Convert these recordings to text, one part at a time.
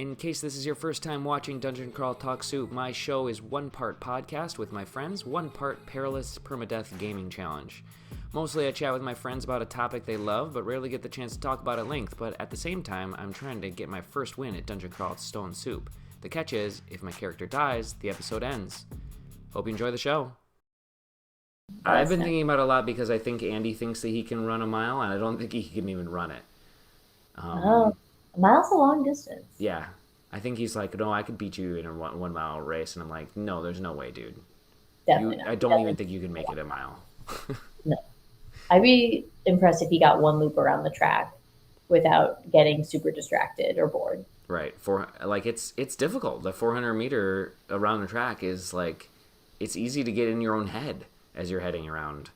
In case this is your first time watching Dungeon Crawl Talk Soup, my show is one part podcast with my friends, one part perilous permadeath gaming challenge. Mostly I chat with my friends about a topic they love, but rarely get the chance to talk about at length, but at the same time, I'm trying to get my first win at Dungeon Crawl Stone Soup. The catch is, if my character dies, the episode ends. Hope you enjoy the show. I've been thinking about it a lot because I think Andy thinks that he can run a mile, and I don't think he can even run it. A mile's a long distance. Yeah. I think he's like, no, I could beat you in a 1 mile race. And I'm like, no, there's no way, dude. Definitely not. I don't even think you can make it a mile. No. I'd be impressed if he got one loop around the track without getting super distracted or bored. Right. It's difficult. The 400 meter around the track is like, it's easy to get in your own head as you're heading around.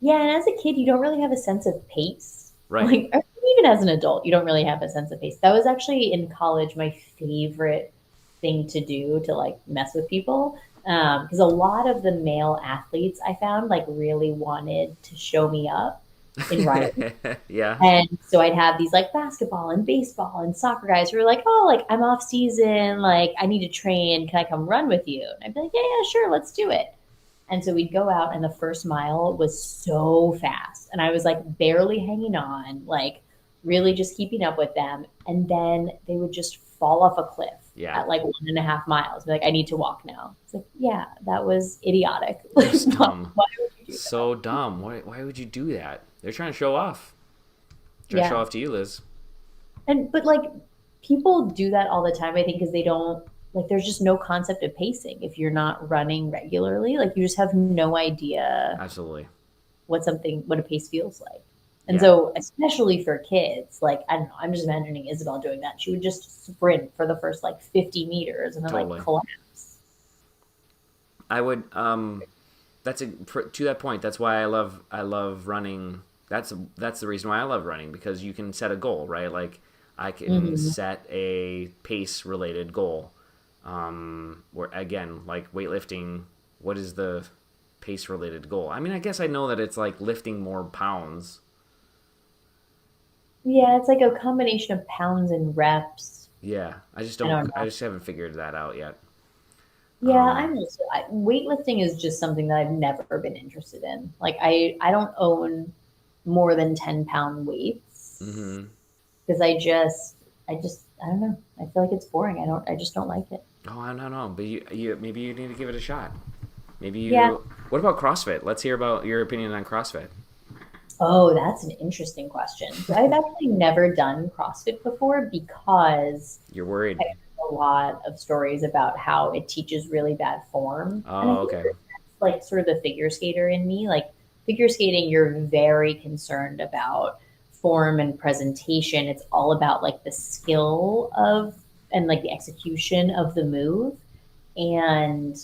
Yeah, and as a kid, you don't really have a sense of pace. Right. Like, even as an adult, you don't really have a sense of pace. That was actually in college my favorite thing to do to like mess with people. Because a lot of the male athletes I found like really wanted to show me up in running. Yeah. And so I'd have these like basketball and baseball and soccer guys who were like, oh, like I'm off season, like I need to train. Can I come run with you? And I'd be like, yeah, sure, let's do it. And so we'd go out, and the first mile was so fast. And I was like barely hanging on, like really just keeping up with them. And then they would just fall off a cliff Yeah. at like 1.5 miles. Be like, I need to walk now. It's like, yeah, that was idiotic. That's dumb. Why would you do So dumb. Why would you do that? They're trying to show off. Trying to show off to you, Liz. But like people do that all the time, I think, because they don't like there's just no concept of pacing if you're not running regularly. Like you just have no idea Absolutely. what a pace feels like. And Yeah. so especially for kids, like I don't know, I'm just imagining Isabel doing that. She would just sprint for the first like 50 meters and then Totally. like collapse. I would to that point, that's why I love running. That's the reason why I love running, because you can set a goal, right? Like I can Hmm. set a pace related goal. Where again, like weightlifting, what is the pace related goal? I mean, I guess I know that it's like lifting more pounds. Yeah, it's like a combination of pounds and reps. Yeah, I don't I know. just haven't figured that out yet. Yeah, Um, I'm also weightlifting is just something that I've never been interested in. Like I don't own more than 10-pound weights mhm. because I don't know. I feel like it's boring. I just don't like it. Oh, I don't know, but you maybe you need to give it a shot. Maybe Yeah. you. What about CrossFit? Let's hear about your opinion on CrossFit. Oh, that's an interesting question. So I've actually never done CrossFit before because You're worried. I heard a lot of stories about how it teaches really bad form. And I Oh, think okay. that's like sort of the figure skater in me. Like figure skating, you're very concerned about form and presentation. It's all about like the skill of and like the execution of the move. And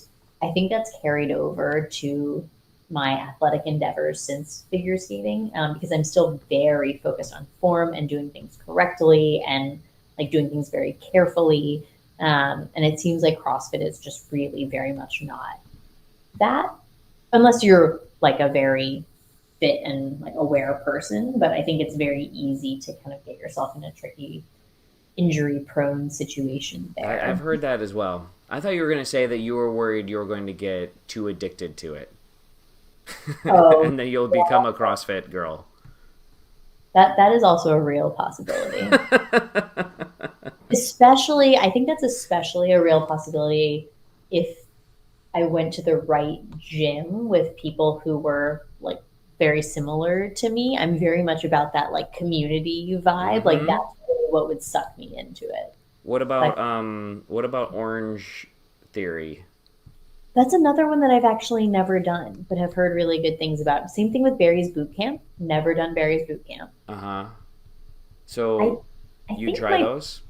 I think that's carried over to my athletic endeavors since figure skating, because I'm still very focused on form and doing things correctly and like doing things very carefully. And it seems like CrossFit is just really very much not that, unless you're like a very fit and like aware person. But I think it's very easy to kind of get yourself in a tricky injury prone situation I've there. heard that as well. I thought you were going to say that you were worried you were going to get too addicted to it, Oh, and then you'll become a CrossFit girl. that is also a real possibility. Especially, I think that's especially a real possibility if I went to the right gym with people who were like very similar to me. I'm very much about that like community vibe. Like Mm-hmm. that's really what would suck me into it. But What about Orange Theory? that's another one that I've actually never done, but have heard really good things about. Same thing with Barry's Boot Camp. Never done Barry's Boot Camp. Uh huh. I So I you think try my those?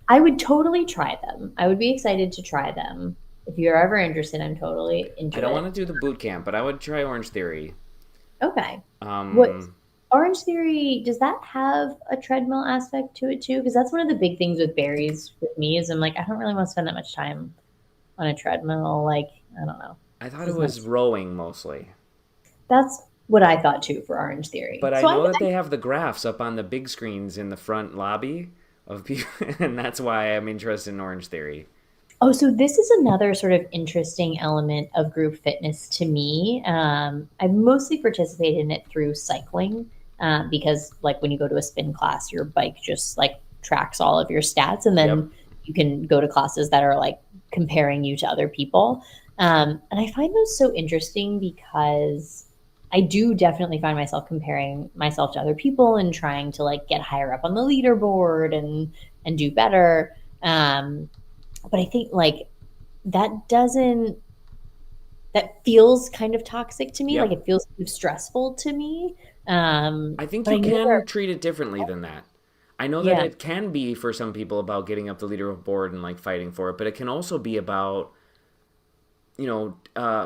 I would totally try them. I would be excited to try them. If you're ever interested, I'm totally I into don't it. want to do the boot camp, but I would try Orange Theory. Okay. What Um, Orange Theory, does that have a treadmill aspect to it too? Because that's one of the big things with berries with me is I'm like, I don't really want to spend that much time on a treadmill. Like, I don't know. I thought it This is not, was rowing mostly. that's what I thought too for Orange Theory. But I So know that they have the graphs up on the big screens in the front lobby of people, and that's why I'm interested in Orange Theory. Oh, so this is another sort of interesting element of group fitness to me. I've mostly participated in it through cycling because, like, when you go to a spin class, your bike just like tracks all of your stats, and Yep. then you can go to classes that are like comparing you to other people. And I find those so interesting because I do definitely find myself comparing myself to other people and trying to like get higher up on the leaderboard and do better. But I think like that doesn't that feels kind of toxic to me. Like Yep. it feels kind of stressful to me. I think But you I know can there, treat it differently than that. I know that yeah. it can be for some people about getting up the leaderboard and like fighting for it, but it can also be about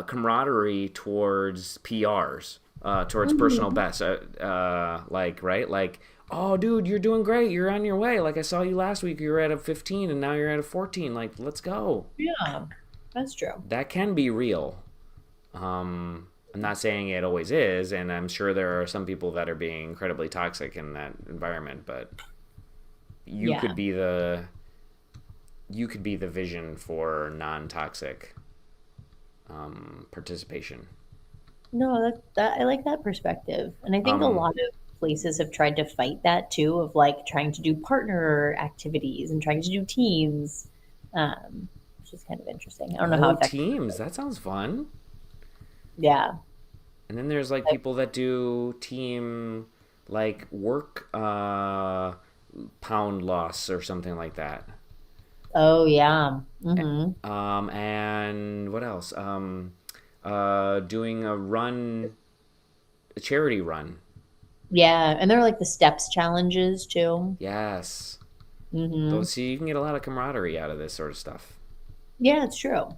camaraderie towards PRs, towards personal Mhm. bests. Like, right? Like, oh, dude, you're doing great. You're on your way. Like, I saw you last week. You were at a 15 and now you're at a 14. Like, let's go. Yeah, that's true. That can be real. I'm not saying it always is, and I'm sure there are some people that are being incredibly toxic in that environment, but you Yeah. could be the you could be the vision for non-toxic participation. No, that I like that perspective. And I think a Um, lot of places have tried to fight that too, of like trying to do partner activities and trying to do teams, which is kind of interesting. I don't know how oh, effective. teams. That sounds fun. Yeah. And then there's like people that do team like work pound loss or something like that. Oh, yeah. Hmm. And what else? Doing a charity run. Yeah. And there are like the steps challenges too. Yes. Hmm. Those see you can get a lot of camaraderie out of this sort of stuff. Yeah, it's true.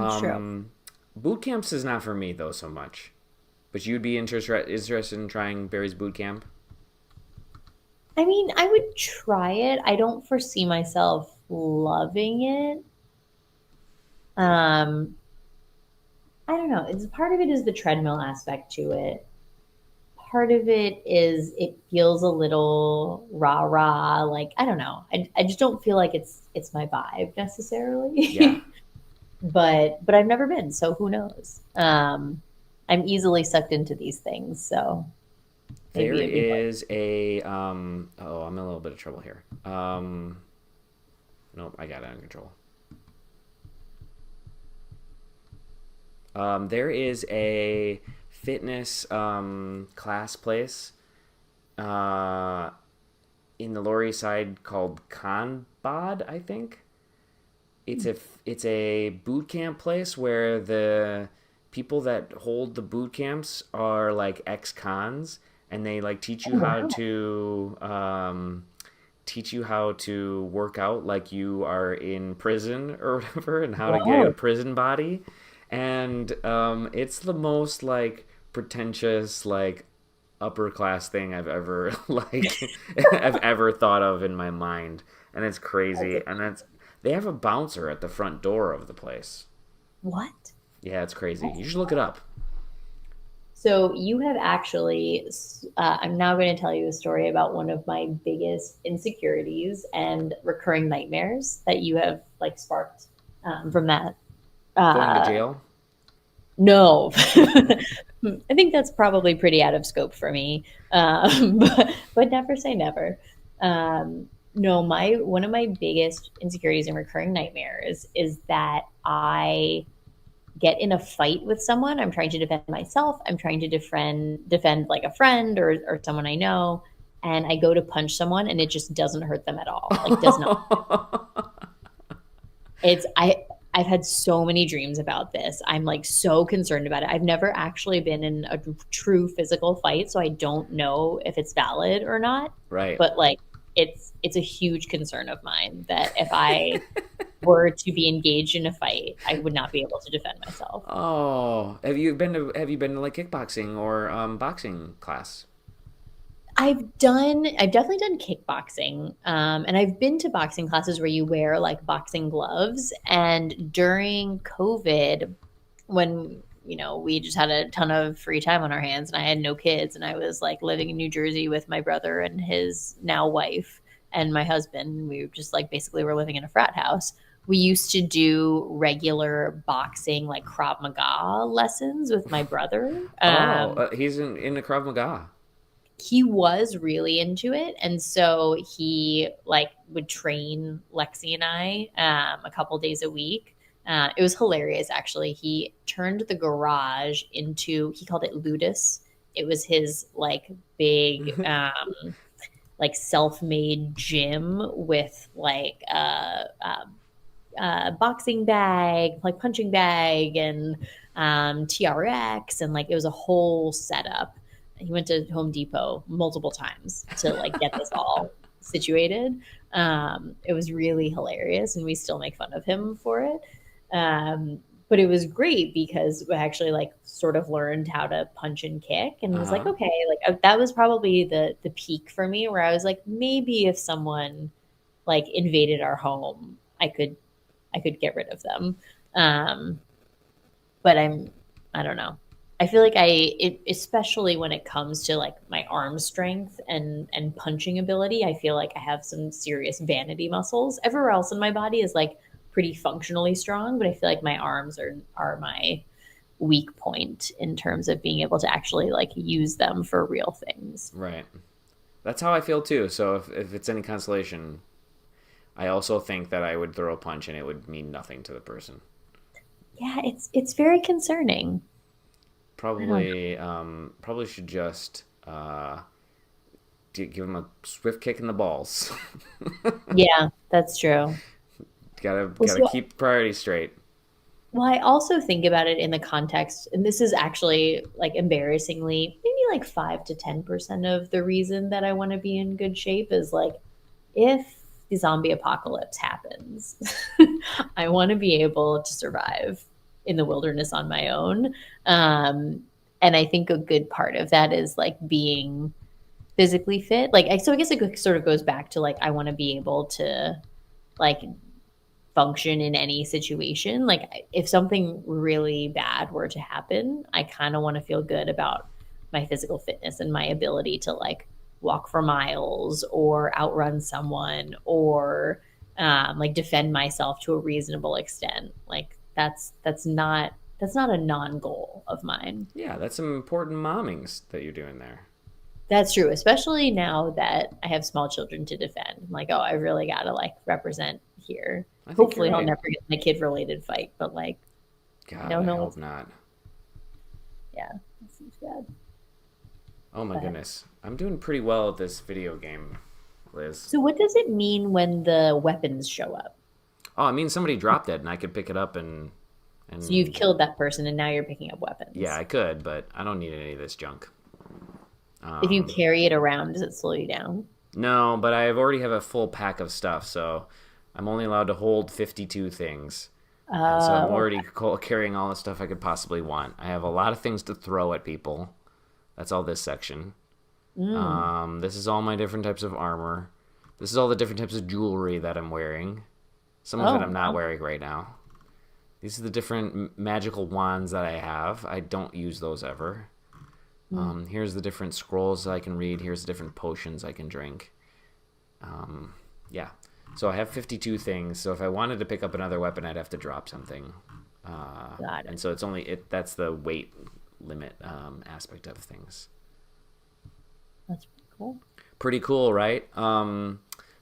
It's true. Um, boot camps is not for me though so much. But you'd be interested in trying Barry's boot camp. I mean, I would try it. I don't foresee myself loving it. Um, I don't know. It's part of it is the treadmill aspect to it. Part of it is it feels a little rah rah. Like I don't know. I just don't feel like it's my vibe Yeah, necessarily. But I've never been, so who knows? I'm easily sucked into these things, so there maybe it'd be fun. is a oh, I'm in a little bit of trouble here. Nope, I got it under control. There is a fitness class place uh, in the Lower East Side called Kanbad, I think. It's a boot camp place where the people that hold the boot camps are like ex-cons, and they like Oh wow. teach you how to work out like you are in prison or whatever, and how to get a Whoa. prison body. And it's the most like pretentious, like upper class thing I've ever like I've ever thought of in my mind. And it's crazy. And that's they have a bouncer at the front door of the place. What? Yeah, it's crazy. That's You should look it up. So you have actually, I'm now going to tell you a story about one of my biggest insecurities and recurring nightmares that you have like sparked from that. Going to Uh, jail? no, I think that's probably pretty out of scope for me. But never say never. No, my one of my biggest insecurities and recurring nightmares is that I get in a fight with someone. I'm trying to defend myself. I'm trying to defend like a friend or someone I know, and I go to punch someone, and it just doesn't hurt them at all. Like does not. It's I've had so many dreams about this. I'm like so concerned about it. I've never actually been in a true physical fight, so I don't know if it's valid or not. Right. But like it's a huge concern of mine that if I were to be engaged in a fight, I would not be able to defend myself. Oh, have you been to like kickboxing or boxing class? I've definitely done kickboxing, and I've been to boxing classes where you wear like boxing gloves. And during COVID, when we just had a ton of free time on our hands, and I had no kids, and I was like living in New Jersey with my brother and his now wife. and my husband, we just like basically were living in a frat house. We used to do regular boxing, like Krav Maga lessons with my brother. Oh, he's in the Krav Maga. He was really into it, and so he like would train Lexi and I a couple days a week. It was hilarious, actually. He turned the garage into, he called it Ludus. It was his like big like self-made gym with like boxing bag, like punching bag, and TRX, and like it was a whole setup. He went to Home Depot multiple times to like get this all situated. It was really hilarious, and we still make fun of him for it. But it was great because we actually like sort of learned how to punch and kick, and was like, okay, like that was probably the peak for me, where I was like, maybe if someone like invaded our home, I could get rid of them. But I don't know. I feel like especially when it comes to like my arm strength and punching ability, I feel like I have some serious vanity muscles. Everywhere else in my body is like pretty functionally strong, but I feel like my arms are my weak point in terms of being able to actually like use them for real things. Right. That's how I feel too. So if it's any consolation, I also think that I would throw a punch and it would mean nothing to the person. Yeah, it's very concerning. Probably should just give him a swift kick in the balls. Yeah, that's true. Gotta keep priorities straight. Well, I also think about it in the context, and this is actually like embarrassingly maybe like 5 to 10% of the reason that I want to be in good shape is like if the zombie apocalypse happens, I want to be able to survive in the wilderness on my own. And I think a good part of that is like being physically fit. So I guess it sort of goes back to like, I want to be able to like function in any situation. Like if something really bad were to happen, I kind of want to feel good about my physical fitness and my ability to like walk for miles or outrun someone or like defend myself to a reasonable extent. Like that's not a non-goal of mine. Yeah, that's some important mommings that you're doing there. That's true, especially now that I have small children to defend. I'm like, oh, I really got to like represent here. Hopefully I'll never get in a kid related fight, but like, God, I hope not. Yeah, that seems bad. Oh my goodness. I'm doing pretty well at this video game, Liz. So what does it mean when the weapons show up? Oh, it means somebody dropped it and I could pick it up and So you've killed that person and now you're picking up weapons. Yeah, I could, but I don't need any of this junk. If you carry it around, does it slow you down? No, but I already have a full pack of stuff, so I'm only allowed to hold 52 things. And so I'm already carrying all the stuff I could possibly want. I have a lot of things to throw at people. That's all this section. This is all my different types of armor. This is all the different types of jewelry that I'm wearing. Some of it I'm not wearing right now. These are the different magical wands that I have. I don't use those ever. Here's the different scrolls I can read. Here's the different potions I can drink. Yeah. So I have 52 things. So if I wanted to pick up another weapon, I'd have to drop something. Got it. And so it's only that's the weight limit aspect of things. That's pretty cool. Pretty cool, right?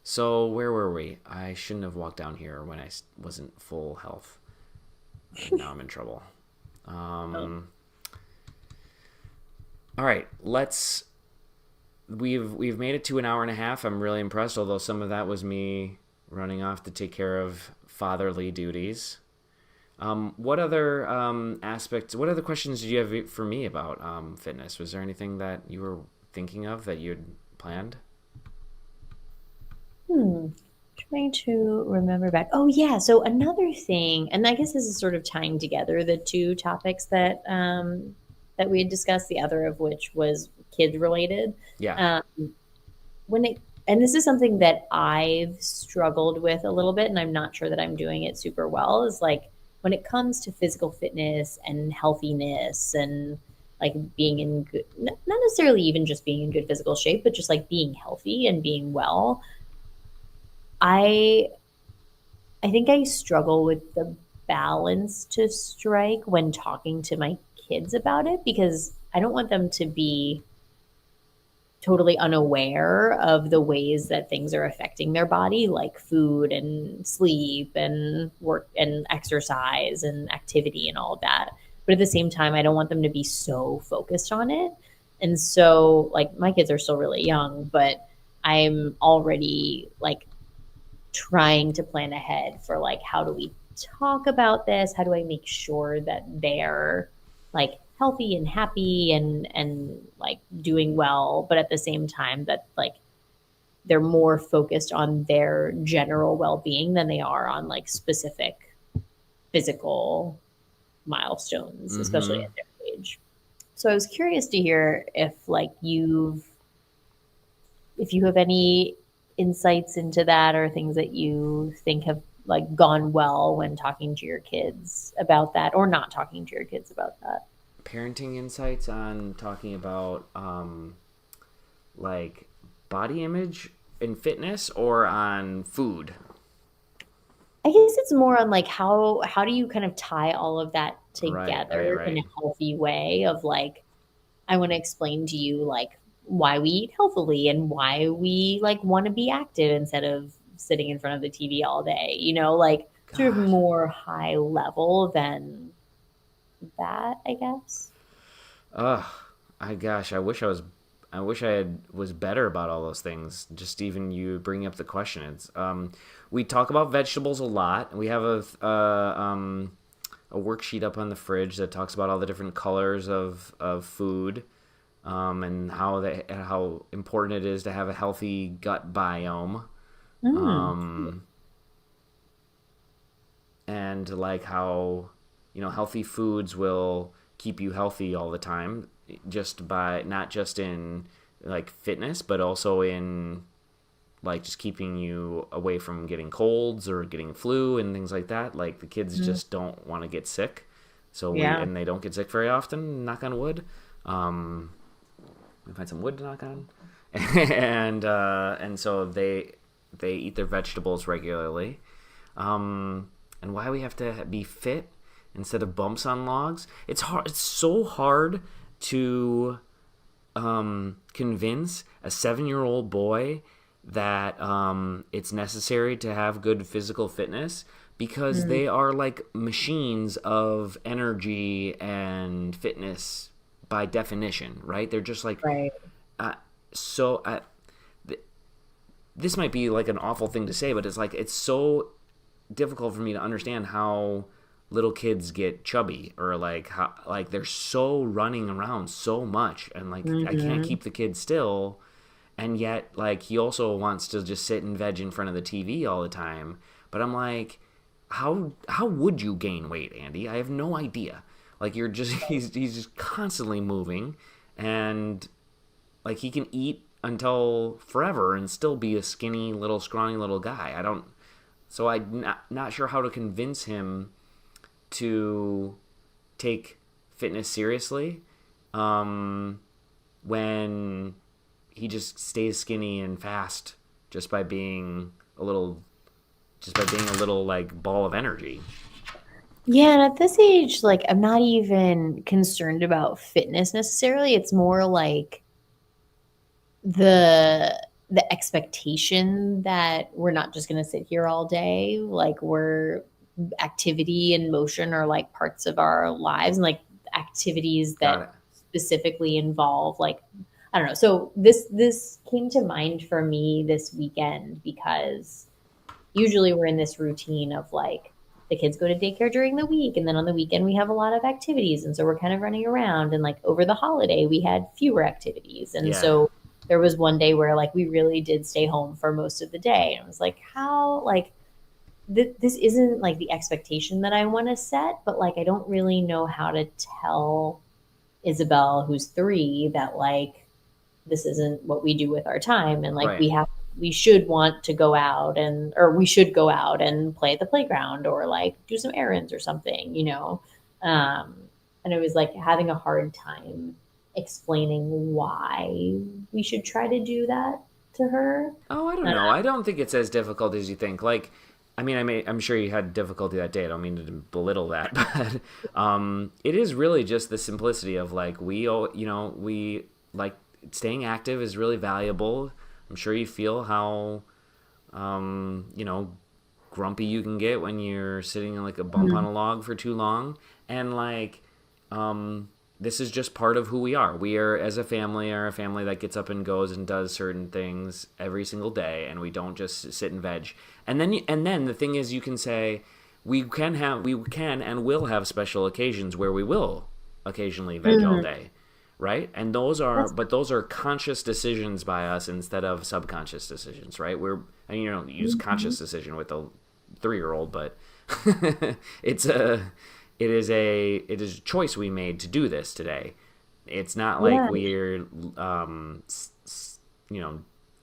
So where were we? I shouldn't have walked down here when I wasn't full health. And now I'm in trouble. All right, we've made it to an hour and a half. I'm really impressed, although some of that was me running off to take care of fatherly duties. What other what other questions did you have for me about fitness? Was there anything that you were thinking of that you'd planned? Trying to remember back. Oh yeah, so another thing, and I guess this is sort of tying together the two topics that that we had discussed, the other of which was kids related. Yeah. And this is something that I've struggled with a little bit, and I'm not sure that I'm doing it super well, is like when it comes to physical fitness and healthiness and like being in good, not necessarily even just being in good physical shape, but just like being healthy and being well. I I think I struggle with the balance to strike when talking to my kids about it because I don't want them to be totally unaware of the ways that things are affecting their body, like food and sleep and work and exercise and activity and all of that. But at the same time, I don't want them to be so focused on it. And so, like, my kids are still really young, but I'm already like trying to plan ahead for like how do we talk about this? How do I make sure that they're like healthy and happy and like doing well, but at the same time that like they're more focused on their general well-being than they are on like specific physical milestones, especially Mm-hmm. at their age. So I was curious to hear if you have any insights into that or things that you think have like gone well when talking to your kids about that or not talking to your kids about that. Parenting insights on talking about like body image and fitness, or on food. I guess it's more on like how do you kind of tie all of that Right, right, together in a right. healthy way of like I want to explain to you like why we eat healthily and why we like want to be active instead of sitting in front of the TV all day, like sort of God. more high level than that, I guess. Ugh. I wish I had was better about all those things. Just even you bringing up the question, we talk about vegetables a lot. We have a worksheet up on the fridge that talks about all the different colors of food, and how important it is to have a healthy gut biome, Mm. um, and like how healthy foods will keep you healthy all the time, just by not just in like fitness, but also in like just keeping you away from getting colds or getting flu and things like that. Like the kids Mm. just don't want to get sick, so Yeah. they don't get sick very often. Knock on wood. Um, we find some wood to knock on, and so they eat their vegetables regularly. And why we have to be fit instead of bumps on logs? It's hard. It's so hard to convince a 7-year-old boy that it's necessary to have good physical fitness, because Mm. they are like machines of energy and fitness by definition, right? They're just like Right. uh, so. This might be like an awful thing to say, but it's like it's so difficult for me to understand how little kids get chubby, or like how like they're so running around so much, and like I can't Hmm. keep the kid still, and yet like he also wants to just sit and veg in front of the TV all the time. But I'm like, how would you gain weight, Andy? I have no idea. Like you're just he's just constantly moving, and like he can eat until forever and still be a skinny little scrawny little guy. I don't so I'm not sure how to convince him to take fitness seriously, um, when he just stays skinny and fast just by being a little like ball of energy. Yeah, and at this age, like I'm not even concerned about fitness necessarily. It's more like the the expectation that we're not just going to sit here all day. Like we're activity and motion are like parts of our lives and like activities Got that it. specifically involve like I don't know. So this came to mind for me this weekend because usually we're in this routine of like the kids go to daycare during the week and then on the weekend we have a lot of activities and so we're kind of running around and like over the holiday we had fewer activities and Yeah. so there was one day where like we really did stay home for most of the day and I was like how like this isn't like the expectation that I want to set but like I don't really know how to tell Isabel who's 3 that like this isn't what we do with our time and like Right. we should want to go out and or we should go out and play at the playground or like do some errands or something. um and it was like having a hard time explaining why we should try to do that to her. Oh, I don't know. I don't think it's as difficult as you think. Like, I mean, I'm sure you had difficulty that day. I don't mean to belittle that, but it is really just the simplicity of like we like staying active is really valuable. I'm sure you feel how grumpy you can get when you're sitting in like a bump on a log for too long, and like this is just part of who we are. We are, as a family, are a family that gets up and goes and does certain things every single day, and we don't just sit and veg. And then the thing is, you can say we can and will have special occasions where we will occasionally veg all day, right? And those are conscious decisions by us instead of subconscious decisions, right? Use conscious decision with a 3-year-old, but it is a choice we made to do this today. It's not like we're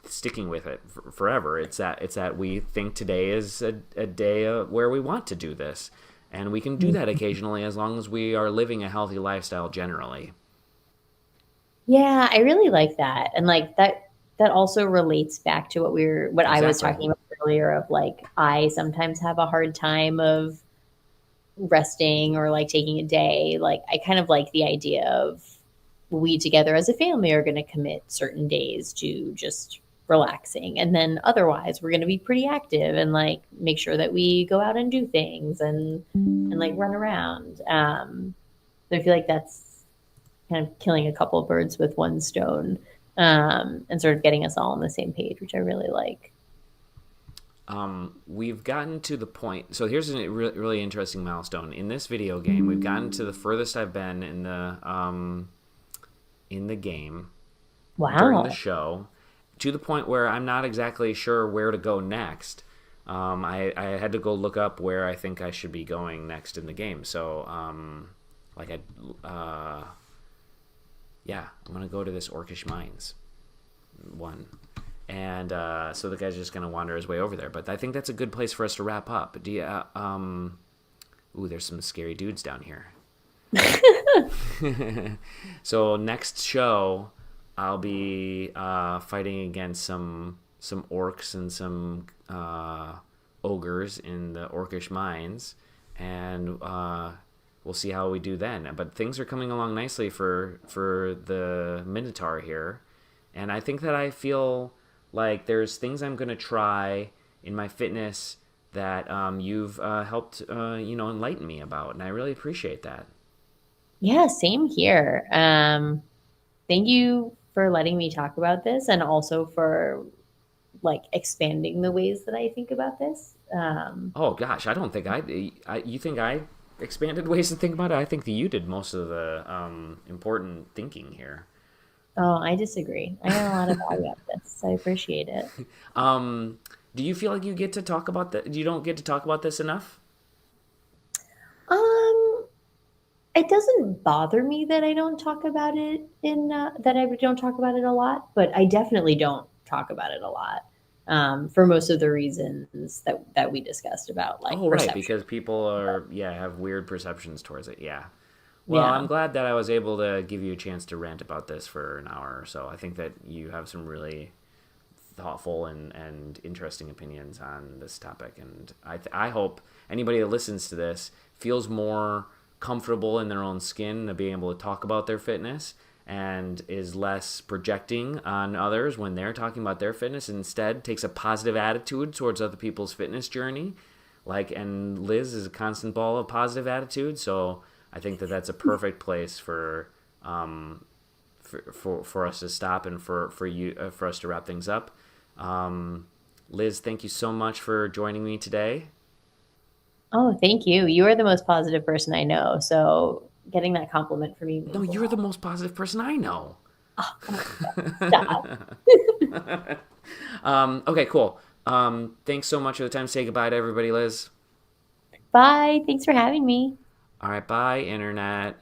sticking with it forever. It's that we think today is a day where we want to do this, and we can do that occasionally as long as we are living a healthy lifestyle generally. Yeah, I really like that. And like that also relates back to what I was talking about earlier of like I sometimes have a hard time of resting or like taking a day. Like I kind of like the idea of we together as a family are going to commit certain days to just relaxing, and then otherwise we're going to be pretty active and like make sure that we go out and do things and like run around. So I feel like that's kind of killing a couple of birds with one stone, and sort of getting us all on the same page, which I really like. We've gotten to the point. So here's a really interesting milestone in this video game. We've gotten to the furthest I've been in the game. Wow. During the show, to the point where I'm not exactly sure where to go next. I had to go look up where I think I should be going next in the game. So, I'm gonna go to this Orcish Mines one. And so the guy's just going to wander his way over there. But I think that's a good place for us to wrap up. Do you, there's some scary dudes down here. So next show, I'll be fighting against some orcs and some ogres in the Orcish Mines. And we'll see how we do then. But things are coming along nicely for the minotaur here. And I think that I feel like there's things I'm going to try in my fitness that you've helped, enlighten me about. And I really appreciate that. Yeah, same here. Thank you for letting me talk about this, and also for like expanding the ways that I think about this. Oh gosh, I don't think you think I expanded ways to think about it? I think that you did most of the important thinking here. Oh, I disagree. I got a lot of value out of this. I appreciate it. Do you feel like you get to talk about that? You don't get to talk about this enough? It doesn't bother me that I don't talk about it that I don't talk about it a lot, but I definitely don't talk about it a lot. For most of the reasons that we discussed about, like, right, because people have weird perceptions towards it. Yeah. Well, Yeah. I'm glad that I was able to give you a chance to rant about this for an hour or so. I think that you have some really thoughtful and interesting opinions on this topic, and I hope anybody that listens to this feels more comfortable in their own skin to being able to talk about their fitness and is less projecting on others when they're talking about their fitness, and instead takes a positive attitude towards other people's fitness journey. And Liz is a constant ball of positive attitude, so I think that that's a perfect place for us to stop and for us to wrap things up. Liz, thank you so much for joining me today. Oh, thank you. You are the most positive person I know. So getting that compliment from you. No, you're the most positive person I know. Oh, stop. Okay, cool. Thanks so much for the time. Say goodbye to everybody, Liz. Bye. Thanks for having me. All right, bye, Internet.